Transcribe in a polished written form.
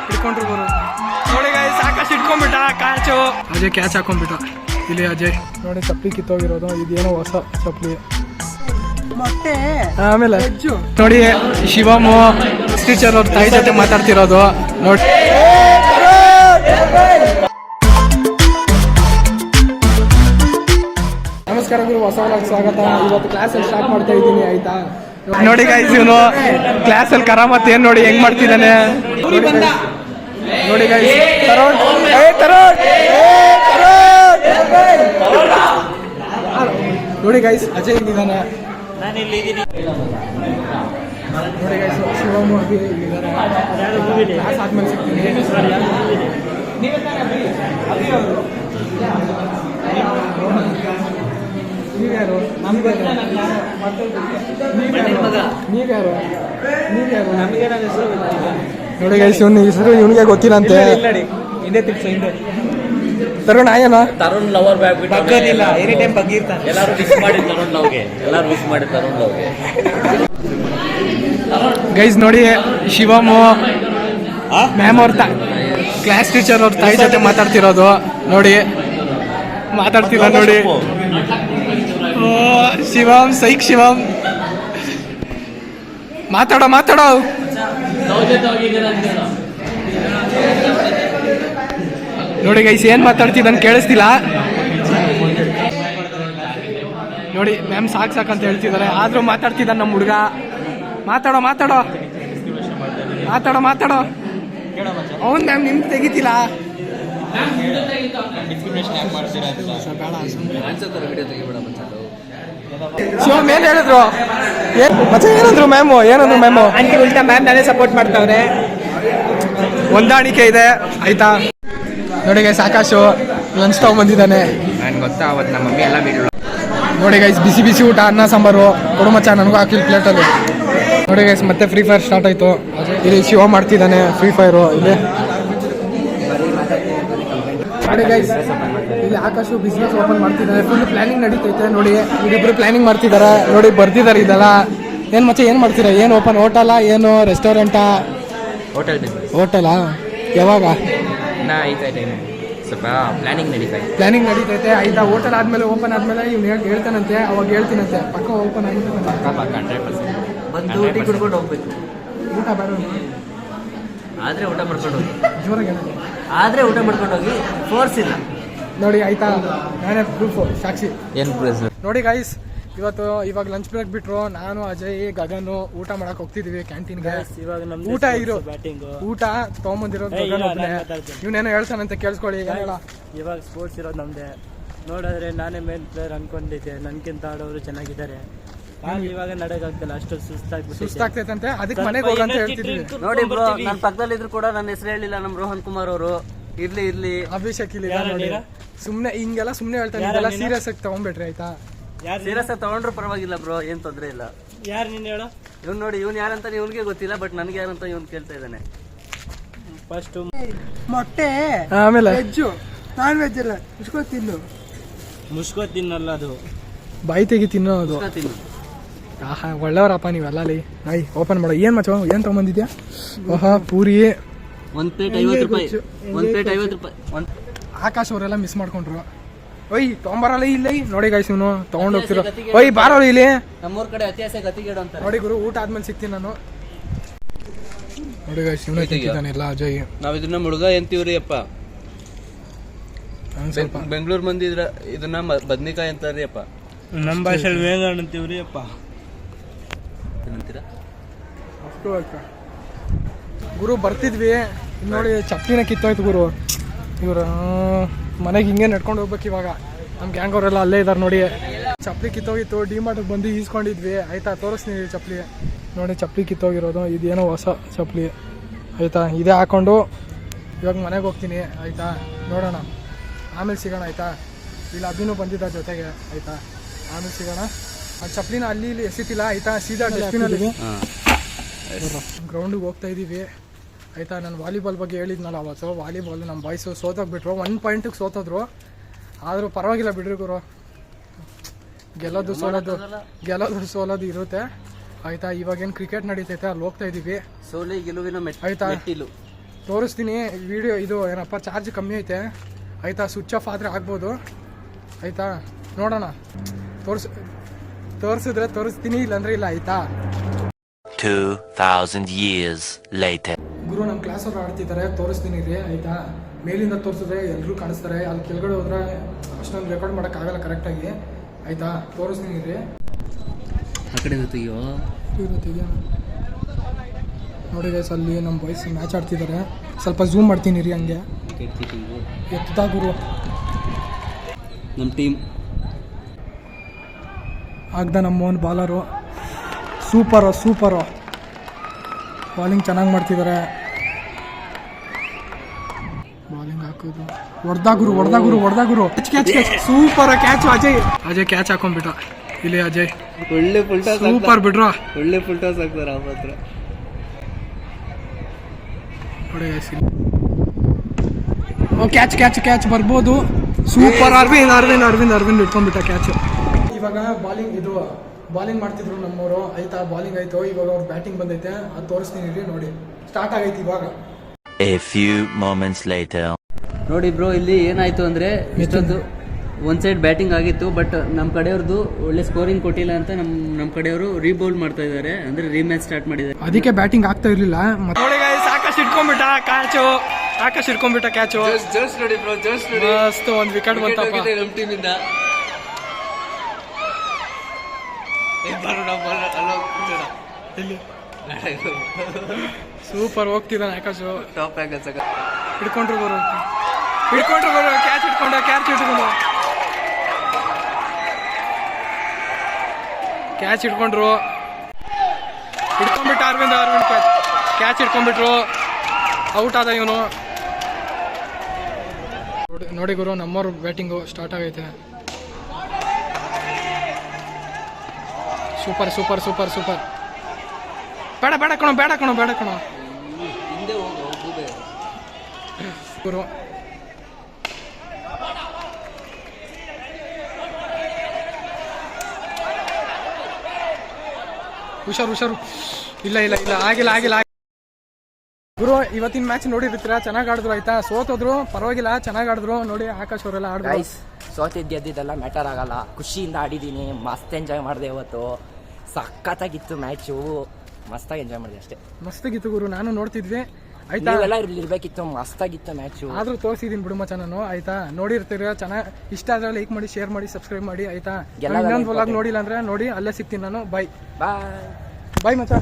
ಹಿಡ್ಕೊಂಡ್ರು ಗುರು ನೋಡಿ ಗಾಯ್ಸ್ ಸಾಕಷ್ಟು ಇಟ್ಕೊಂಡ್ಬಿಟ್ಟ catch Ajay catch ಹಾಕೊಂಡ್ಬಿಟ್ಟ ಇಲ್ಲಿ ಅಜಯ್ ನೋಡಿ ಚಪ್ಪಲಿ ಕಿತ್ತೋಗಿರೋದು ಇದೇನೋ ಹೊಸ ಚಪ್ಪಲಿ ಮೊಟ್ಟೆ ಆಮೇಲೆ ನೋಡಿ ಶಿವಮು ಟೀಚರ್ ಅವ್ರ ತಾಯಿ ಜೊತೆ ಮಾತಾಡ್ತಿರೋದು ನೋಡಿ ನಮಸ್ಕಾರ ಗುರು ಹೊಸ ಸ್ವಾಗತ ಇವತ್ತು ಕ್ಲಾಸಲ್ಲಿ ಸ್ಟಾರ್ಟ್ ಮಾಡ್ತಾ ಇದ್ದೀನಿ ಆಯ್ತಾ ನೋಡಿ ಗೈಸ್ ಇವನು ಕ್ಲಾಸಲ್ಲಿ ಕರಾಮತ್ ಏನ್ ನೋಡಿ ಹೆಂಗ್ ಮಾಡ್ತಿದ್ದಾನೆ ನೋಡಿ ಗೈಸ್ ನೋಡಿ ಗೈಸ್ ಅಜಯ್ ಇಲ್ಲಿದ್ದಾನೆ ನೋಡಿ ಗೈಸ್ ಶಿವಮು ಇಲ್ಲಿದ್ದಾರೆ ಕ್ಲಾಸ್ ಆದ್ಮೇಲೆ ಸಿಗ್ತೀನಿ ನೀವ್ಯಾರು ನೋಡಿ ಗೈಸ್ ಇವನ ಹೆಸರು ಇವನಿಗೆ ಗೊತ್ತಿಲ್ಲಂತೆ ತರುಣ್ ಆಯನ ತರುಣ್ ಲವರ್ ಬಗ್ಗೋದಿಲ್ಲ ಎನಿ ಟೈಮ್ ಬಗ್ಗಿರ್ತಾನೆ ಎಲ್ಲರೂ ವಿಶ್ ಮಾಡಿ ತರುಣ್ ಲವ್ಗೆ ಎಲ್ಲರೂ ವಿಶ್ ಮಾಡಿ ತರುಣ್ ಲವ್ಗೆ ಗೈಸ್ ನೋಡಿ ಶಿವಮು ಮ್ಯಾಮ್ ಅವ್ರ ಕ್ಲಾಸ್ ಟೀಚರ್ ಅವ್ರ ತಾಯಿ ಜೊತೆ ಮಾತಾಡ್ತಿರೋದು ನೋಡಿ ಮಾತಾಡ್ತಿಲ್ಲ ನೋಡಿ ಶಿವಮ್ ಸೈಕ್ ಶಿವಮ್ ಮಾತಾಡೋ ನೋಡಿ ಗೈಸ್ ಏನ್ ಮಾತಾಡ್ತಿದ್ದಾನೆ ಕೇಳಿಸ್ತಿಲ್ಲ ನೋಡಿ ಮ್ಯಾಮ್ ಸಾಕಂತ ಹೇಳ್ತಿದ್ದಾರೆ ಆದ್ರೂ ಮಾತಾಡ್ತಿದ್ದಾನೆ ನಮ್ಮ ಹುಡುಗ ಮಾತಾಡೋ ಅವನ್ ಮ್ಯಾಮ್ ನಿಮ್ ತೆಗಿತಿಲ್ಲ ಶಿವಮ್ ಏನ್ ಹೇಳಿದ್ರು ಮತ್ತೆ ಏನಂದ್ರು ಮ್ಯಾಮು ಆಂಟಿ ಉಲ್ಟಾ ಮ್ಯಾಮ್ ನಾನೇ ಸಪೋರ್ಟ್ ಮಾಡ್ತಾವ್ರೆ ಹೊಂದಾಣಿಕೆ ಇದೆ ಆಯ್ತಾ ನೋಡಿ ಗೈಸ್ ಆಕಾಶು ಲಂಚ್ ತಗೊಂಡ್ಬಂದಿದ್ದಾನೆ ನನ್ಗೆ ಗೊತ್ತಾ ಅವತ್ತು ನಮ್ಮ ಮಮ್ಮಿ ಎಲ್ಲ ಬಿಡಲ್ಲ ನೋಡಿ ಗೈಸ್ ಬಿಸಿ ಊಟ ಅನ್ನ ಸಾಂಬಾರು ಕೊಡು ಮಚ್ಚ ನನಗೂ ಹಾಕಿಲ್ ಪ್ಲೇಟಲ್ಲಿ ನೋಡಿ ಗೈಸ್ ಮತ್ತೆ ಫ್ರೀ ಫೈರ್ ಸ್ಟಾರ್ಟ್ ಆಯ್ತು ಇಲ್ಲಿ ಶಿವ ಮಾಡ್ತಿದ್ದಾನೆ ಫ್ರೀ ಫೈರು ಇಲ್ಲಿ ನೋಡಿ ಗೈಸ್ ಇಲ್ಲಿ ಆಕಾಶು ಬಿಸ್ನೆಸ್ ಓಪನ್ ಮಾಡ್ತಿದ್ದಾನೆ ಫುಲ್ ಪ್ಲಾನಿಂಗ್ ನಡೀತೈತೆ ನೋಡಿ ಇವರಿಬ್ರು ಪ್ಲಾನಿಂಗ್ ಮಾಡ್ತಿದ್ದಾರೆ ನೋಡಿ ಬರ್ತಿದ್ದಾರೆ ಇದೆಲ್ಲ ಏನು ಮಚ್ಚ ಏನು ಮಾಡ್ತೀರಾ ಏನು ಓಪನ್ ಹೋಟೆಲಾ ಏನು ರೆಸ್ಟೋರೆಂಟಾ ಹೋಟೆಲಾ ಯಾವಾಗ ಸ್ವಲ್ಪ ಪ್ಲಾನಿಂಗ್ ನಡೀತೈತೆ ಆಯ್ತಾ ಹೋಟೆಲ್ ಆದ್ಮೇಲೆ ಓಪನ್ ಆದ್ಮೇಲೆ ಇವ್ನು ಹೇಳ್ತಾನಂತೆ ಅವಾಗ ಹೇಳ್ತೀನಂತೆ ಪಕ್ಕ ಓಪನ್ ಆಗುತ್ತೆ ಬಂದು ಟೀ ಕುಡ್ಕೊಂಡು ಹೋಗ್ಬೇಕು ಊಟ ಬೇಡ ಆದ್ರೆ ಊಟ ಮಾಡ್ಕೊಂಡು ಹೋಗಿ ಜೋರಾಗಿ ಆದ್ರೆ ಊಟ ಮಾಡ್ಕೊಂಡು ಹೋಗಿ ಫೋರ್ಸ್ ಇಲ್ಲ ನೋಡಿ ಆಯ್ತಾ ನಾನೇ ಪ್ರೂಫ್ ಸಾಕ್ಷಿ ಏನ್ ಪ್ರೂಫ್ ನೋಡಿ ಗೈಸ್ ಇವಾಗ ಲಂಚ್ ಬ್ರೇಕ್ ಬಿಟ್ರು ನಾನು ಅಜಯ್ ಗಗನ್ ಊಟ ಮಾಡಕ್ ಹೋಗ್ತಿದೀವಿ ಕ್ಯಾಂಟೀನ್ಗೆ ಊಟ ಊಟ ತಗೊಂಬಂದಿರೋದು ಇವನೇನೋ ಹೇಳ್ತಾನಂತ ಕೇಳಿಸ್ಕೊಳ್ಳಿ ಏನಿಲ್ಲ ಇವಾಗ ಸ್ಪೋರ್ಟ್ಸ್ ಇರೋದು ನಮ್ದೆ ನೋಡಿದ್ರೆ ನಾನೇ ಮೇನ್ ಪ್ಲೇಯರ್ ಅನ್ಕೊಂಡಿದ್ದೆ ನನ್ಗಿಂತ ಆಡೋರು ಚೆನ್ನಾಗಿದ್ದಾರೆ ಇವಾಗ ನಡೆಯಕ್ಕಾಗ್ತಿಲ್ಲ ಅಷ್ಟು ಸುಸ್ತಾಗ್ತೈತಂತೆ ಅದಕ್ಕೆ ಮನೆಗೆ ಹೋಗಂತ ಹೇಳ್ತಿದ್ವಿ ನೋಡಿ ಬ್ರೋ ನನ್ನ ಪಕ್ಕದಲ್ಲಿ ಇದ್ರು ಕೂಡ ನನ್ನ ಹೆಸರು ಹೇಳಿಲ್ಲ ನಮ್ಮ ರೋಹನ್ ಕುಮಾರ್ ಅವರು ಇರ್ಲಿ ಅಭಿಷೇಕ್ ಇಲ್ಲಿ ನೋಡಿ ಸುಮ್ನೆ ಹಿಂಗೆಲ್ಲ ಸುಮ್ನೆ ಹೇಳ್ತಾನೆ ಇದೆಲ್ಲ ಸೀರಿಯಸ್ ಆಗಿ ತಗೊಂಡ್ಬಿಟ್ರಿ ಆಯ್ತಾ ಸೀರಿಯಸ್ ಆಗಿ ತಗೊಂಡ್ರು ಪರವಾಗಿಲ್ಲ ಬ್ರೋ ಏನ್ ತೊಂದ್ರೆ ಇಲ್ಲ ಯಾರು ನೀನ್ ಹೇಳು ಇವ್ನು ನೋಡಿ ಇವ್ನು ಯಾರಂತ ಇವ್ನಿಗೆ ಗೊತ್ತಿಲ್ಲ ಬಟ್ ನನ್ಗೆ ಯಾರಂತ ಇವ್ನು ಕೇಳ್ತಾ ಇದ್ದಾನೆ ಫಸ್ಟ್ ಮೊಟ್ಟೆ ಆಮೇಲೆ ವೆಜ್ ನಾನ್ ವೆಜ್ ಅಲ್ಲ ಮುಸ್ಕೋ ತಿನ್ನಲ್ಲ ಅದು ಬಾಯಿ ತೆಗಿ ತಿನ್ನೋದು ತಿನ್ನು ಆಹಾ ಒಳ್ಳೆಯವರಪ್ಪ ನೀವೆಲ್ಲ ಅಲ್ಲಿ ಆಯ್ ಓಪನ್ ಮಾಡೋ ಏನ್ ಮಚ್ಚ ಏನ್ ತಗೊಂಬಂದಿದ್ಯಾ ಓಹಾ ಪೂರಿ ಒಂದ್ ಪ್ಲೇಟ್ 50 ರೂಪಾಯಿ ಒಂದ್ ಪ್ಲೇಟ್ 50 ರೂಪಾಯಿ ಆಕಾಶ್ ಅವರೆಲ್ಲ ಮಿಸ್ ಮಾಡ್ಕೊಂಡ್ರು ಒಯ್ ತೊಗೊಂಬರಲ್ಲ ಇಲ್ಲಿ ನೋಡಿ ಗೈಸ್ ಇವನು ತಗೊಂಡ್ ಹೋಗ್ತಿರೋ ಒಯ್ ಬಾರೋ ಇಲ್ಲಿ ನಮ್ಮೂರ್ ಕಡೆ ಅತಿಯಾಸ ಗತಿಗೇಡು ಅಂತ ನೋಡಿ ಗುರು ಊಟ ಆದ್ಮೇಲೆ ಸಿಗ್ತೀನಿ ನಾನು ನೋಡಿ ಗೈಸ್ ಇವನು ತಿಂತಿದ್ದಾನೆ ಎಲ್ಲ ಅಜಯ್ ನಾವ್ ಇದನ್ನ ಮುಳುಗ ಎಂತೀವ್ರಿ ಅಪ್ಪ ಬೆಂಗಳೂರು ಮಂದಿ ಇದನ್ನ ಬದ್ನಿಕಾಯಿ ಅಂತಾರ್ರಿ ಅಪ್ಪ ನಮ್ಮ ಭಾಷೆಯಲ್ಲಿ ವೇಗ ಅಂತೀವ್ರಿ ಅಪ್ಪ ಅಷ್ಟು ಗುರು ಬರ್ತಿದ್ವಿ ನೋಡಿ ಚಪ್ಲಿನ ಕಿತ್ತೋಯ್ತು ಗುರು ಇವ್ರು ಮನೆಗೆ ಹಿಂಗೆ ನಡ್ಕೊಂಡು ಹೋಗ್ಬೇಕು ಇವಾಗ ನಮ್ಮ ಗ್ಯಾಂಗ್ ಅವರೆಲ್ಲ ಅಲ್ಲೇ ಇದ್ದಾರೆ ನೋಡಿ ಚಪ್ಲಿ ಕಿತ್ತೋಗಿತ್ತು ಡಿಮಾರ್ಟಿಗೆ ಬಂದು ಈಸ್ಕೊಂಡಿದ್ವಿ ಆಯ್ತಾ ತೋರಿಸ್ತೀನಿ ಚಪ್ಲಿ ನೋಡಿ ಚಪ್ಲಿ ಕಿತ್ತೋಗಿರೋದು ಇದೇನೋ ಹೊಸ ಚಪ್ಲಿ ಆಯ್ತಾ ಇದೇ ಹಾಕೊಂಡು ಇವಾಗ ಮನೆಗೆ ಹೋಗ್ತೀನಿ ಆಯ್ತಾ ನೋಡೋಣ ಆಮೇಲೆ ಸಿಗೋಣ ಆಯ್ತಾ ಇಲ್ಲಿ ಅಭಿನೂ ಬಂದಿದ್ದ ಜೊತೆಗೆ ಆಯ್ತಾ ಆಮೇಲೆ ಸಿಗೋಣ ಆ ಚಪ್ಲಿನ ಅಲ್ಲಿ ಇಲ್ಲಿ ಎಸಿತಿಲ್ಲ ಆಯ್ತಾ ಸೀದಾ ಡಸ್ಟ್ಬಿನಲ್ಲಿ ಗ್ರೌಂಡಿಗೆ ಹೋಗ್ತಾ ಇದ್ದೀವಿ ಆಯ್ತಾ ನಾನು ವಾಲಿಬಾಲ್ ಬಗ್ಗೆ ಹೇಳಿದ್ನಲ್ಲ ಅವತ್ತು ವಾಲಿಬಾಲ್ ನಮ್ಮ ಬಾಯ್ಸು ಸೋತೋಗ್ಬಿಟ್ರು 1 ಪಾಯಿಂಟಿಗೆ ಸೋತೋದ್ರು ಆದರೂ ಪರವಾಗಿಲ್ಲ ಬಿಡ್ರಿ ಗುರು ಗೆಲ್ಲೋದು ಸೋಲೋದು ಇರುತ್ತೆ ಆಯ್ತಾ ಇವಾಗೇನು ಕ್ರಿಕೆಟ್ ನಡೀತೈತೆ ಅಲ್ಲಿ ಹೋಗ್ತಾ ಇದ್ದೀವಿ ಸೋಲಿ ಗೆಲುವಿನ ಆಯ್ತಾ ತೋರಿಸ್ತೀನಿ ವಿಡಿಯೋ. ಇದು ಏನಪ್ಪ ಚಾರ್ಜ್ ಕಮ್ಮಿ ಐತೆ ಆಯಿತಾ, ಸ್ವಿಚ್ ಆಫ್ ಆದರೆ ಆಗ್ಬೋದು ಆಯಿತಾ. ನೋಡೋಣ, ತೋರಿಸಿದ್ರೆ ತೋರಿಸ್ತೀನಿ, ಇಲ್ಲಾಂದರೆ ಇಲ್ಲ ಆಯಿತಾ. 2000 years later. ಗುರು ನಮ್ಮ ಕ್ಲಾಸವ್ರು ಆಡ್ತಿದ್ದಾರೆ, ತೋರಿಸ್ತೀನಿ ರೀ ಆಯಿತಾ. ಮೇಲಿಂದ ತೋರಿಸಿದ್ರೆ ಎಲ್ಲರೂ ಕಾಣಿಸ್ತಾರೆ, ಅಲ್ಲಿ ಕೆಳಗಡೆ ಹೋದ್ರೆ ಅಷ್ಟೊಂದು ರೆಕಾರ್ಡ್ ಮಾಡೋಕ್ಕಾಗಲ್ಲ ಕರೆಕ್ಟಾಗಿ ಆಯಿತಾ. ತೋರಿಸ್ತೀನಿ ರೀ. ಆ ಕಡೆ ತೆಗಿಯೋ ಇರುತ್ತೆ ನೋಡಿ ಗೈಸ್, ಅಲ್ಲಿ ನಮ್ಮ ಬಾಯ್ಸ್ ಮ್ಯಾಚ್ ಆಡ್ತಿದ್ದಾರೆ. ಸ್ವಲ್ಪ ಝೂಮ್ ಮಾಡ್ತೀನಿ ರೀ ಹಂಗೆ. ಎತ್ತದ ಗುರು ನಮ್ಮ ಟೀಮ್ ಆಗ್ದ ನಮ್ಮವನ್ ಬಾಲರು ಸೂಪರು ಬಾಲಿಂಗ್ ಚೆನ್ನಾಗಿ ಮಾಡ್ತಿದ್ದಾರೆ. ಬಾಲಿಂಗ್ ಹಾಕೋದು ಹೊಡೆದ ಗುರು catch super catch. Ajay catch ಹಾಕೊಂಡ್ಬಿಟ್ಟ ಇಲ್ಲಿ. ಅಜಯ್ ಒಳ್ಳೆ ಫುಲ್ಟಾ ಸೂಪರ್ ಬಿಡ್ರ, ಒಳ್ಳೆ ಫುಲ್ಟಾಸ್ ಹಾಕ್ತಾರೆ ಆ ಮಾತ್ರ. ಕ್ಯಾಚ್ ಬರ್ಬೋದು. ಸೂಪರ್ ಅರವಿಂದ್ ಇಟ್ಕೊಂಡ್ಬಿಟ್ಟ ಕ್ಯಾಚ್. ಇವಾಗ ಬಾಲಿಂಗ್ ಮಾಡ್ತಿದ್ರು ನಮ್ಮವರು ಆಯ್ತಾ. ಬಾಲಿಂಗ್ ಆಯ್ತು, ಇವಾಗ ಅವ್ರ ಬ್ಯಾಟಿಂಗ್ ಬಂದೈತೆ, ಅದು ತೋರಿಸ್ತೀನಿ ರೀ. ನೋಡಿ ಸ್ಟಾರ್ಟ್ ಆಗೈತಿ ಇವಾಗ. A few moments later. ನೋಡಿ ಬ್ರೋ, ಇಲ್ಲಿ ಏನಾಯ್ತು ಅಂದ್ರೆ ಇಷ್ಟೊಂದು ಒಂದ್ ಸೈಡ್ ಬ್ಯಾಟಿಂಗ್ ಆಗಿತ್ತು, ಬಟ್ ನಮ್ಮ ಕಡೆಯವ್ರದ್ದು ಒಳ್ಳೆ ಸ್ಕೋರಿಂಗ್ ಕೊಟ್ಟಿಲ್ಲ ಅಂತ ನಮ್ಮ ಕಡೆಯವರು ರೀಬೌಲ್ಡ್ ಮಾಡ್ತಾ ಇದ್ದಾರೆ, ಅಂದ್ರೆ ರೀಮ್ಯಾಚ್ ಸ್ಟಾರ್ಟ್ ಮಾಡಿದ್ದಾರೆ. ಅದಕ್ಕೆ ಬ್ಯಾಟಿಂಗ್ ಆಗ್ತಾ ಇರ್ಲಿಲ್ಲ. ಆಕಾಶ್ ಇಟ್ಕೊಂಡ್ಬಿಟ್ಟ ಕ್ಯಾಚು. ಜಸ್ಟ್ ನೋಡಿ ಬ್ರೋ, ಮಸ್ತ್ ಒಂದ್ ವಿಕೆಟ್ ಬಂತಪ್ಪ ನಮ್ಮ ಟೀಮಿಂದ. ಸೂಪರ್ ಹೋಗ್ತಿದ್ದಾನೆ ಆಕಾಶು. ಟಾಪ್ ಹಿಡ್ಕೊಂಡ್ರು ಬರು ಕ್ಯಾಚ್ ಹಿಡ್ಕೊಂಡು ಹಿಡ್ಕೊಂಡ್ಬಿಟ್ಟ ಅರವಿಂದ್ ಕ್ಯಾಚ್ ಹಿಡ್ಕೊಂಡ್ಬಿಟ್ರು. ಔಟ್ ಆದ ಇವನು. ನೋಡಿ ಗುರು, ನಮ್ಮವ್ರ ಬ್ಯಾಟಿಂಗು ಸ್ಟಾರ್ಟ್ ಆಗೈತೆ. ಸೂಪರ್. ಬೇಡ ಕಣೋ ಗುರು. ಹುಷಾರು. ಇಲ್ಲ ಆಗಿಲ್ಲ ಗುರು. ಇವತ್ತಿನ ಮ್ಯಾಚ್ ನೋಡಿರ್ತೀರಾ, ಚೆನ್ನಾಗಿ ಆಡಿದ್ರು ಆಯ್ತಾ. ಸೋತೋದ್ರು ಪರವಾಗಿಲ್ಲ, ಚೆನ್ನಾಗಿ ಆಡಿದ್ರು. ನೋಡಿ ಆಕಾಶ್ ಅವರೆಲ್ಲ ಆಡಿದ್ರು. ಸೋತಿದ್ದು ಗೆದ್ದಿದ್ದೆಲ್ಲ ಮ್ಯಾಟರ್ ಆಗಲ್ಲ. ಖುಷಿಯಿಂದ ಆಡಿದ್ದೀನಿ, ಮಸ್ತ್ ಎಂಜಾಯ್ ಮಾಡಿದೆ ಇವತ್ತು. ಸಖತ್ತಾಗಿತ್ತು ಮ್ಯಾಚು, ಮಸ್ತಾಗಿ ಎಂಜಾಯ್ ಮಾಡಿದೆ ಅಷ್ಟೇ. ಮಸ್ತಾಗಿತ್ತು ಗುರು, ನಾನು ನೋಡ್ತಿದ್ವಿ ಆಯ್ತಾ. ನೀವೆಲ್ಲ ಇರ್ಬೇಕಿತ್ತು, ಮಸ್ತಾಗಿತ್ತು ಮ್ಯಾಚು. ಆದ್ರೂ ತೋರಿಸಿದೀನಿ ಬಿಡು ಮಚ್ಚ ನಾನು ಆಯ್ತಾ. ನೋಡಿರ್ತೀರ, ಚೆನ್ನಾಗಿ ಇಷ್ಟ ಆದ್ರೆ ಲೈಕ್ ಮಾಡಿ, ಶೇರ್ ಮಾಡಿ, ಸಬ್ಸ್ಕ್ರೈಬ್ ಮಾಡಿ ಆಯ್ತಾ. ಇನ್ನೊಂದು ವ್ಲಾಗ್ ನೋಡಿಲ್ಲ ಅಂದ್ರೆ ನೋಡಿ, ಅಲ್ಲೇ ಸಿಗ್ತೀನಿ ನಾನು. ಬಾಯ್ ಬಾಯ್ ಮಚ್ಚ.